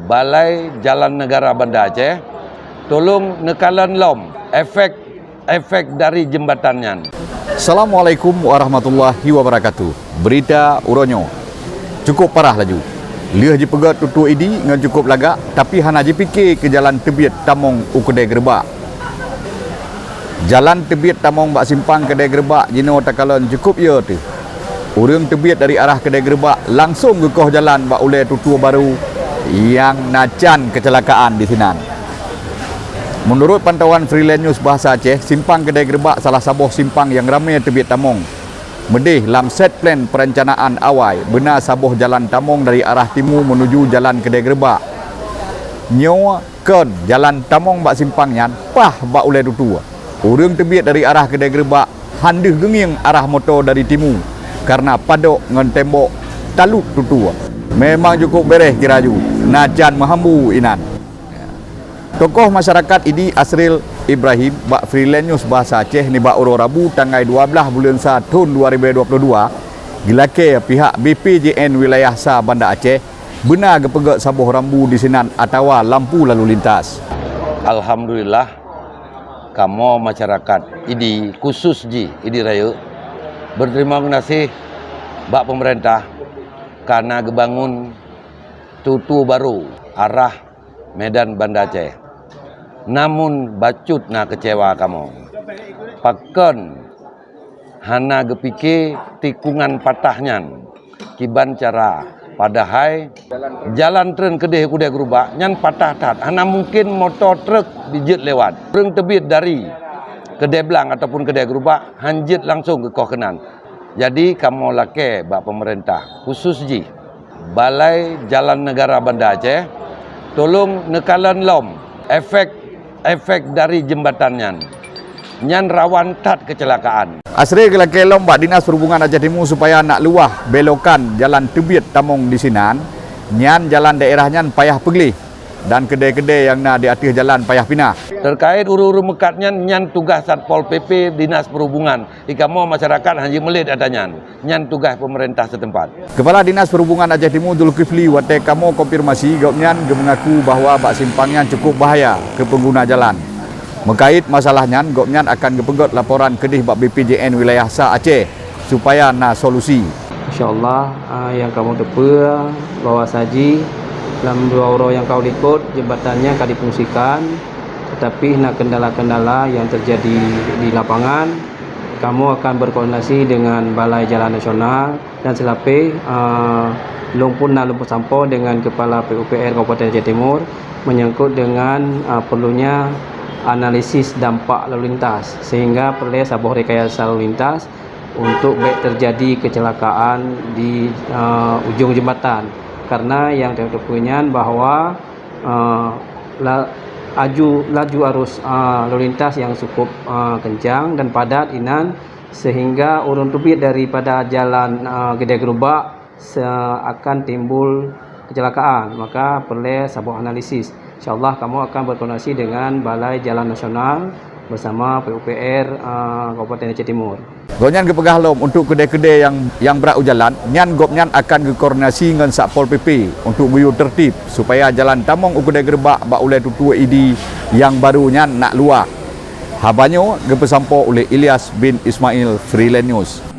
Balai Jalan Negara Banda Aceh, tolong nekalan lom efek dari jembatannya. Assalamualaikum warahmatullahi wabarakatuh. Berita Uronyo. Cukup parah laju. Liah je pegat tutu ini ngan cukup lagak, tapi hana je fikir ke jalan tebiat Tamong Kedai Gerbak. Jalan tebiat Tamong bak simpang Kedai Gerbak jino takalan cukup ya tu. Urang tebiat dari arah Kedai Gerbak langsung ke koh jalan bak ulai tutu baru yang nacan kecelakaan di sinan. Menurut pantauan Freelance News Bahasa Aceh, simpang Kedai Gerbak salah sabuh simpang yang ramai tebiat Tamong. Medih lam set plan perencanaan awal benar sabuh jalan Tamong dari arah timur menuju jalan Kedai Gerbak. Nyawa kan jalan Tamong bak simpangnya pah bak ulai tutu. Urang tebiat dari arah Kedai Gerbak handeh genging arah motor dari timur karena padok ngan tembok talut tutu. Memang cukup beres kiraju najan mahambu inan. Tokoh masyarakat ini Asril Ibrahim bak Freelance News Bahasa Aceh ni bak Uro Rabu tanggal 12 bulan 1 tahun 2022 gilake pihak BPJN wilayah Sa Banda Aceh benar gepegak sabuh rambu di sinan atau lampu lalu lintas. Alhamdulillah kamu masyarakat ini khusus ji ini raya berterima kasih bak pemerintah karena gebangun tutu baru arah Medan Banda Aceh. Namun bacut na kecewa kamu. Pakon hana gepike tikungan patahnya. Kiban cara padahal jalan tren Kedai Gerbak nyan patah tat. Hana mungkin motor truk dijit lewat. Reng tebit dari Kedai Belang ataupun Kedai Gerbak hanjit langsung ke koh kenan. Jadi kamu lake bak pemerintah khusus ji Balai Jalan Negara Banda Aceh, tolong nekalan lom efek dari jembatannya. Nyan rawan tat kecelakaan. Asri kelake lom bak Dinas Perhubungan Aceh Timur supaya nak luah belokan jalan tebiat Tamong di sinan. Nyan jalan daerahnya payah pegelih dan kedai-kedai yang nak di atas jalan payah pindah. Terkait uru-uru mekatnya nyan tugas Satpol PP Dinas Perhubungan. Ikamu masyarakat hanya melit adanya. Nyan tugas pemerintah setempat. Kepala Dinas Perhubungan Aceh Timur Zulkifli wate kamu konfirmasi gopnyan mengaku bahawa bak simpangnya cukup bahaya ke pengguna jalan. Mengkait masalahnya gopnyan akan gepegot laporan kedih bak BPJN wilayah Sa Aceh supaya na solusi. InsyaAllah yang kamu tepa bawa saji dalam 2 orang yang kau ikut jembatannya akan difungsikan, tetapi nak kendala-kendala yang terjadi di lapangan kamu akan berkoordinasi dengan Balai Jalan Nasional dan selapi lumpur sampau dengan Kepala PUPR Kabupaten Aceh Timur menyangkut dengan perlunya analisis dampak lalu lintas sehingga perlu sabuh rekayasa lalu lintas untuk baik terjadi kecelakaan di ujung jembatan. Karena yang terpunyaan bahawa laju arus lalu lintas yang cukup kencang dan padat inan sehingga urun tebit daripada jalan Kedai Gerbak akan timbul kecelakaan. Maka perlu sebuah analisis. InsyaAllah kamu akan berkoordinasi dengan Balai Jalan Nasional bersama PUPR Kabupaten Aceh Timur. Gonyan kepegah lom untuk kedai-kedai yang berat jalan, nyan gopnyan akan koordinasi dengan Satpol PP untuk buyu tertib supaya jalan Tamong Kedai Gerbak bak ulai tutu ID yang baru nyan nak luar. Habanyo gepesampo oleh Ilyas bin Ismail, Freelance News.